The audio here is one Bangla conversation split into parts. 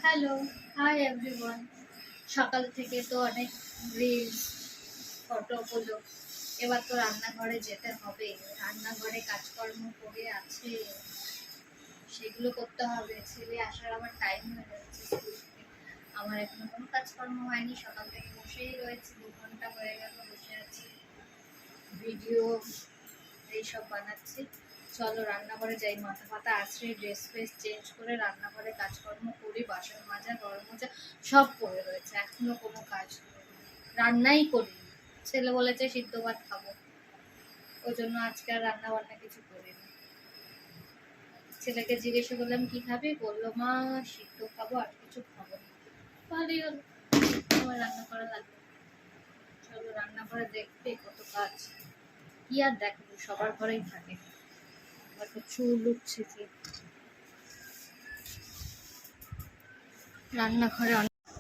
Hello, hi everyone. সকাল থেকে তো অনেক রিলস ফটো হলো। এবার তো রান্নাঘরে যেতে হবে। রান্নাঘরে কাজকর্ম করে আছে, সেগুলো করতে হবে। ছেলে আসার আবার টাইম হয়ে যাচ্ছে স্কুল থেকে। আমার এখনো কোনো কাজকর্ম হয়নি, সকাল থেকে বসেই রয়েছে। 2 ঘন্টা হয়ে গেল বসে আছি, ভিডিও এইসব বানাচ্ছি। চলো রান্নাঘরে যাই, মাথা ফাতা আছড়ে ড্রেস ফ্রেস চেঞ্জ করে রান্নাঘরে কাজকর্ম করি। বাসন মাজা, ঘর মোজা সব পড়ে রয়েছে, এখনো কোনো কাজ করিনি, রান্নাই করিনি। ছেলে বলেছে সিদ্ধ ভাত খাবো, ওই জন্য আজকে আর রান্না বান্না কিছু করিনি। ছেলেকে জিজ্ঞেস করলাম কি খাবি, বললো মা সিদ্ধ খাবো, আর কিছু খাবো না। ভালোই হলো, আমার রান্না করা লাগবে। চলো রান্নাঘরে দেখতে কত কাজ, কি আর দেখবো, সবার ঘরেই থাকে। চুল উঠছে যে রান্নাঘরে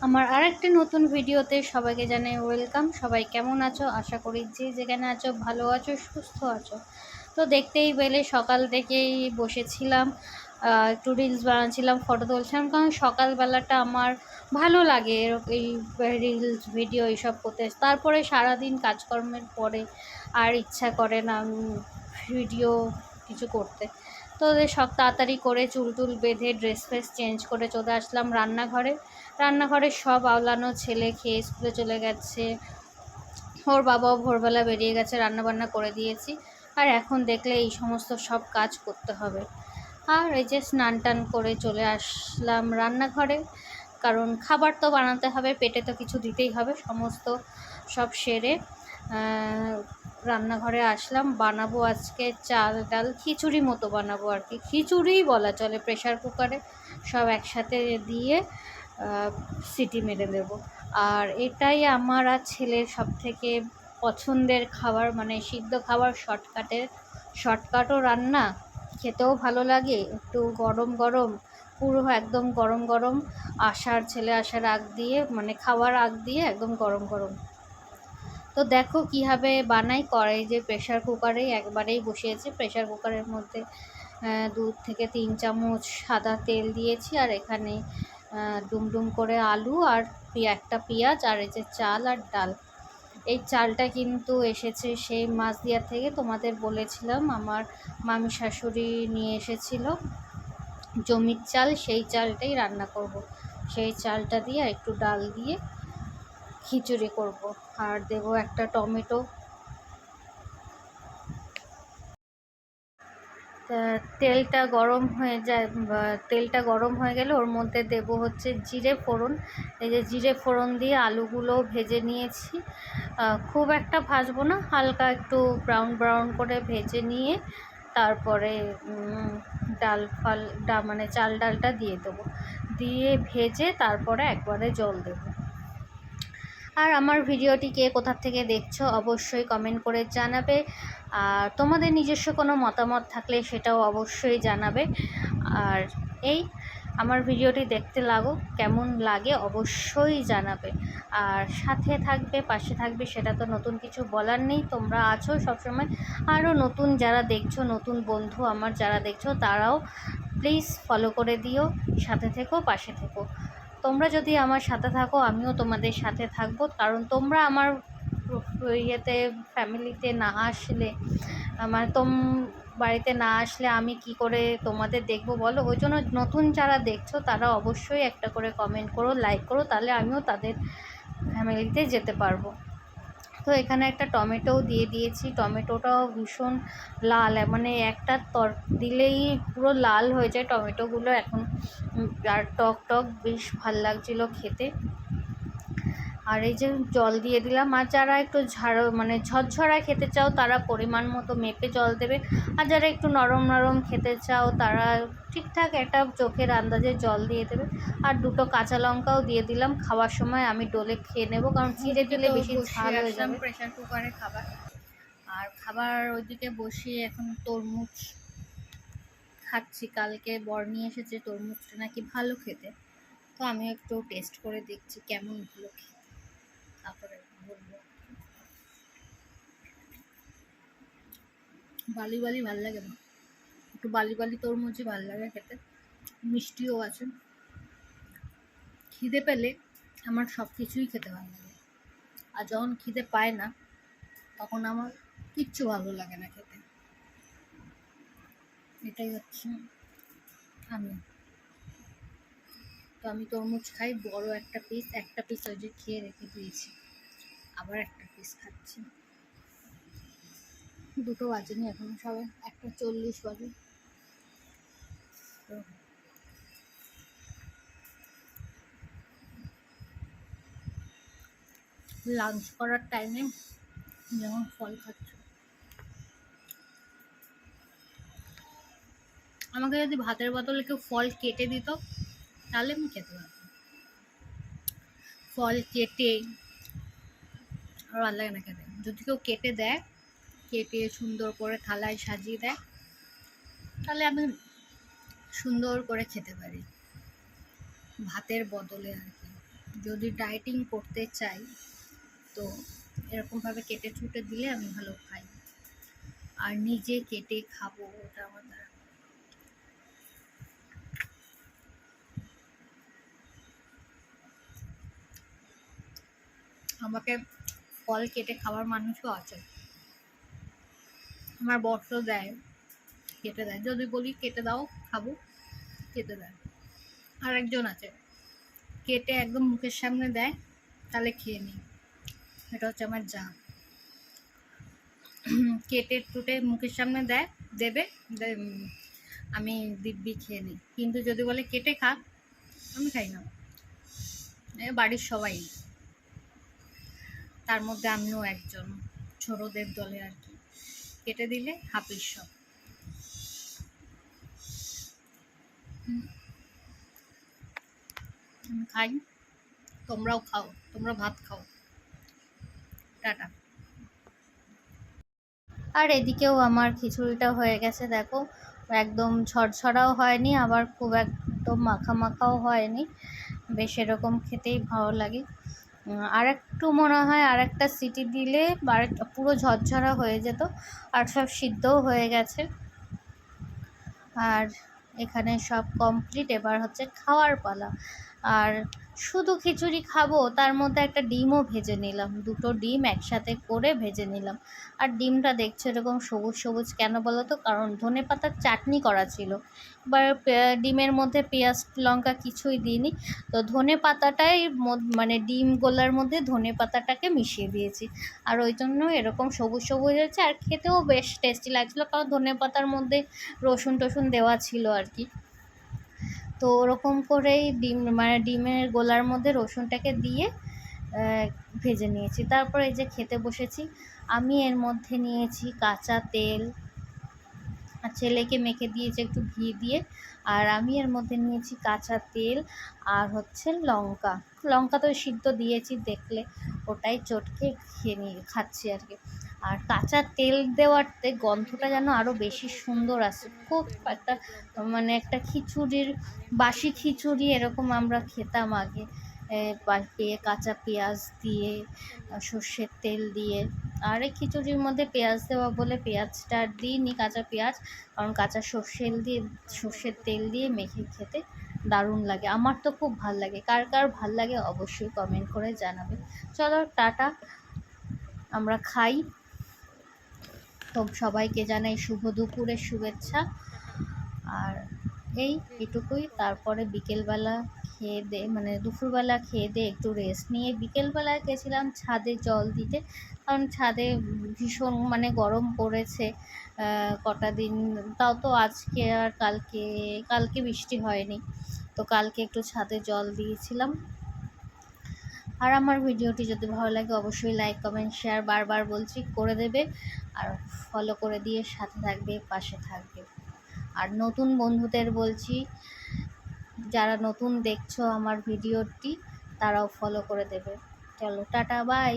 আমার আরেকটি নতুন ভিডিওতে সবাইকে জানাই ওয়েলকাম। সবাই কেমন আছো? আশা করি যে যেখানে আছো ভালো আছো, সুস্থ আছো। তো দেখতেই পেলে সকাল থেকেই বসেছিলাম, একটু রিলস বানাচ্ছিলাম, ফটো তুলছিলাম, কারণ সকালবেলাটা আমার ভালো লাগে এই রিলস ভিডিও এইসব করতে। তারপরে সারাদিন কাজকর্মের পরে আর ইচ্ছা করে না ভিডিও কিছু করতে। তো সব তাড়াতাড়ি করে চুল টুল বেঁধে ড্রেস ফ্রেস চেঞ্জ করে চলে আসলাম রান্নাঘরে। রান্নাঘরে সব আওলানো, ছেলে খেয়ে স্কুলে চলে গেছে, ওর বাবাও ভোরবেলা বেরিয়ে গেছে, রান্নাবান্না করে দিয়েছি। আর এখন দেখলে এই সমস্ত সব কাজ করতে হবে। আর এই যে স্নান টান করে চলে আসলাম রান্নাঘরে, কারণ খাবার তো বানাতে হবে, পেটে তো কিছু দিতেই হবে। সমস্ত সব সেরে রান্নাঘরে আসলাম। বানাবো আজকে চাল ডাল খিচুড়ি মতো বানাবো আর কি, খিচুড়িই বলা চলে। প্রেশার কুকারে সব একসাথে দিয়ে সিটি মেরে দেবো। আর এটাই আমার আর ছেলের সবথেকে পছন্দের খাবার, মানে সিদ্ধ খাবার, শর্টকাটও রান্না, খেতেও ভালো লাগে। একটু গরম গরম, পুরো একদম গরম গরম, ছেলে আসার আগ দিয়ে, মানে খাওয়ার আগ দিয়ে একদম গরম গরম। তো দেখো কীভাবে বানাই। কড়াই যে প্রেশার কুকারেই একবারেই বসিয়েছি, প্রেশার কুকারের মধ্যে 2 থেকে 3 চামচ সাদা তেল দিয়েছি। আর এখানে ডুমডুম করে আলু আর একটা পেঁয়াজ, আর এই যে চাল আর ডাল। এই চালটা কিন্তু এসেছে সেই মাছদিয়া থেকে, তোমাদের বলেছিলাম আমার মামি শাশুড়ি নিয়ে এসেছিল জমির চাল, সেই চালটাই রান্না করব। সেই চালটা দিয়ে একটু ডাল দিয়ে খিচুড়ি করব। আর দেব একটা টমেটো। তেলটা গরম হয়ে যায়, তেলটা গরম হয়ে গেলে ওর মধ্যে দেব হচ্ছে জিরে ফোড়ন। এই যে জিরে ফোড়ন দিয়ে আলুগুলো ভেজে নিয়েছি, খুব একটা ভাজবো না, হালকা একটু ব্রাউন ব্রাউন করে ভেজে নিয়ে তারপরে মানে চাল ডালটা দিয়ে দেবো, দিয়ে ভেজে তারপরে একবারে জল দেবো। আর আমার ভিডিওটি কে কোথা থেকে দেখছো অবশ্যই কমেন্ট করে জানাবে। আর তোমাদের নিজস্ব কোনো মতামত থাকলে সেটাও অবশ্যই জানাবে। আর এই আমার ভিডিওটি দেখতে কেমন লাগে অবশ্যই জানাবে। আর সাথে থাকবে, পাশে থাকবে, সেটা তো নতুন কিছু বলার নেই। তোমরা আছো সবসময়। আরও নতুন যারা দেখছো, নতুন বন্ধু আমার যারা দেখছো, তারাও প্লিজ ফলো করে দিও, সাথে থেকো, পাশে থেকো। তোমরা যদি আমার সাথে থাকো আমিও তোমাদের সাথে থাকবো, কারণ তোমরা আমার ইয়েতে ফ্যামিলিতে না আসলে, বাড়িতে না আসলে আমি কি করে তোমাদের দেখবো বলো। ওই জন্য নতুন যারা দেখছো তারা অবশ্যই একটা করে কমেন্ট করো, লাইক করো, তাহলে আমিও তাদের ফ্যামিলিতে যেতে পারবো। তো এখানে একটা টমেটোও দিয়ে দিয়েছি, টমেটোটাও ভীষণ লাল, মানে একটা দিলেই পুরো লাল হয়ে যায় টমেটোগুলো এখন। আর টক টক বেশ ভাল লাগছিলো খেতে। আর এই যে জল দিয়ে দিলাম। আর যারা একটু মানে ঝরঝরা খেতে চাও তারা পরিমাণ মতো মেপে জল দেবে, আর যারা একটু নরম নরম খেতে চাও তারা ঠিকঠাক একটা চোখের আন্দাজে জল দিয়ে দেবে। আর 2টো কাঁচা লঙ্কাও দিয়ে দিলাম, খাওয়ার সময় আমি ডলে খেয়ে নেবো, কারণ চিড়ে দিলে বেশি ঝাল হয়ে যাবে। প্রেশার কুকারে খাবার, আর খাবার ওইদিকে বসিয়ে এখন তরমুজ খাচ্ছি। কালকে বর নিয়ে এসেছে, তরমুজটা নাকি ভালো খেতে, তো আমি একটু টেস্ট করে দেখছি কেমন ভালো খেতে, তারপরে বলবো। বালি বালি ভাল লাগে না, একটু বালি বালি তরমুজই ভাল লাগে খেতে, মিষ্টিও আছে। খিদে পেলে আমার সব কিছুই খেতে ভালো লাগে, আর যখন খিদে পায় না তখন আমার কিচ্ছু ভালো লাগে না খেতে। এটাই হচ্ছে আমি। তো আমি তরমুজ খাই, বড় একটা পিস ওই যে খেয়ে রেখে দিয়েছি, আবার একটা পিস খাচ্ছি। 2টো বাজেনি এখন, সবে 1:40 বাজে। তো লাঞ্চ করার টাইমে যখন ফল খাচ্ছ, আমাকে যদি ভাতের বদলে কেউ ফল কেটে দিত তাহলে আমি খেতে পারতাম। ফল কেটে আর ভালো লাগে না খেতে। যদি কেউ কেটে দেয়, কেটে সুন্দর করে থালায় সাজিয়ে দেয়, তাহলে আমি সুন্দর করে খেতে পারি ভাতের বদলে আর কি। যদি ডায়েটিং করতে চাই তো এরকমভাবে কেটে ছুটে দিলে আমি ভালো খাই, আর নিজে কেটে খাবো ওটা আমার দ্বারা। আমাকে ফল কেটে খাওয়ার মানুষও আছে, আমার বর তো দেয়, কেটে দেয়। যদি বলি কেটে দাও খাবো, কেটে দেয়। আর একজন আছে কেটে একদম মুখের সামনে দেয়, তাহলে খেয়ে নিই। এটা হচ্ছে আমার যা। কেটে টুটে মুখের সামনে দেবে, আমি দিব্যি খেয়ে নিই। কিন্তু যদি বলে কেটে খা, আমি খাই না। বাড়ির সবাই, তার মধ্যে আমিও একজন, ছোটদের দলে আর কি। কেটে দিলে হাপিস সব। আমি খাই, তোমরাও খাও, তোমরা ভাত খাও। টাটা। আর এদিকেও আমার খিচুড়িটা হয়ে গেছে, দেখো একদম ঝরঝরাও হয়নি, আবার খুব একদম মাখা মাখাও হয়নি, বেশ এরকম খেতেই ভালো লাগে। আর একটু মনে হয় আর একটা সিটি দিলে পুরো ঝরঝরা হয়ে যেত, আর সব সিদ্ধও হয়ে গেছে। আর এখানে সব কমপ্লিট, এবার হচ্ছে খাওয়ার পালা। আর শুধু খিচুড়ি খাবো, তার মধ্যে একটা ডিমও ভেজে নিলাম, 2টো ডিম একসাথে করে ভেজে নিলাম। আর ডিমটা দেখছো এরকম সবুজ সবুজ কেন বলো তো? কারণ ধনেপাতার চাটনি করা ছিল, এবার ডিমের মধ্যে পেঁয়াজ লঙ্কা কিছুই দিইনি, তো ধনেপাতাটাই মানে ডিম গোলার মধ্যে ধনেপাতাটাকে মিশিয়ে দিয়েছি, আর ওই জন্য এরকম সবুজ সবুজ হয়েছে। আর খেতেও বেশ টেস্টি লাগছিলো, কারণ ধনেপাতার মধ্যে রসুন টসুন দেওয়া ছিল আর কি। তো ওরকম করেই মানে ডিমের গোলার মধ্যে রসুনটাকে দিয়ে ভেজে নিয়েছি। তারপর এই যে খেতে বসেছি। আমি এর মধ্যে নিয়েছি কাঁচা তেল, আর ছেলেকে মেখে দিয়েছি একটু ঘি দিয়ে। আর আমি এর মধ্যে নিয়েছি কাঁচা তেল, আর হচ্ছে লঙ্কা তো সিদ্ধ দিয়েছি দেখলে, ওটাই চটকে খাচ্ছি আর কি। আর কাঁচা তেল দেওয়াতে গন্ধটা যেন আরও বেশি সুন্দর আসে, খুব একটা মানে একটা খিচুড়ির, বাসি খিচুড়ি এরকম আমরা খেতাম আগে, কাঁচা পেঁয়াজ দিয়ে, সর্ষের তেল দিয়ে। আর এই খিচুড়ির মধ্যে পেঁয়াজ দেওয়া বলে পেঁয়াজটা দিইনি, কাঁচা পেঁয়াজ, কারণ কাঁচা সর্ষের তেল দিয়ে মেখে খেতে দারুণ লাগে। আমার তো খুব ভাল লাগে, কার কার ভাল লাগে অবশ্যই কমেন্ট করে জানাবে। চলো টাটা, আমরা খাই। তো সবাইকে জানাই শুভ দুপুরের শুভেচ্ছা। আর এটুকুই। তারপরে বিকেলবেলা খেয়ে দিয়ে, মানে দুপুরবেলা খেয়ে দিয়ে একটু রেস্ট নিয়ে বিকেলবেলায় গেছিলাম ছাদে জল দিতে, কারণ ছাদে ভীষণ মানে গরম পড়েছে কটা দিন। তাও তো আজকে আর কালকে বৃষ্টি হয়নি, তো কালকে একটু ছাদে জল দিয়েছিলাম। আর আমার ভিডিওটি যদি ভালো লাগে অবশ্যই লাইক কমেন্ট শেয়ার বারবার বলছি করে দেবে, আর ফলো করে দিয়ে সাথে থাকবে, পাশে থাকবে। আর নতুন বন্ধুদের বলছি, যারা নতুন দেখছো আমার ভিডিওটি, তারাও ফলো করে দেবে। চলো টাটা, বাই।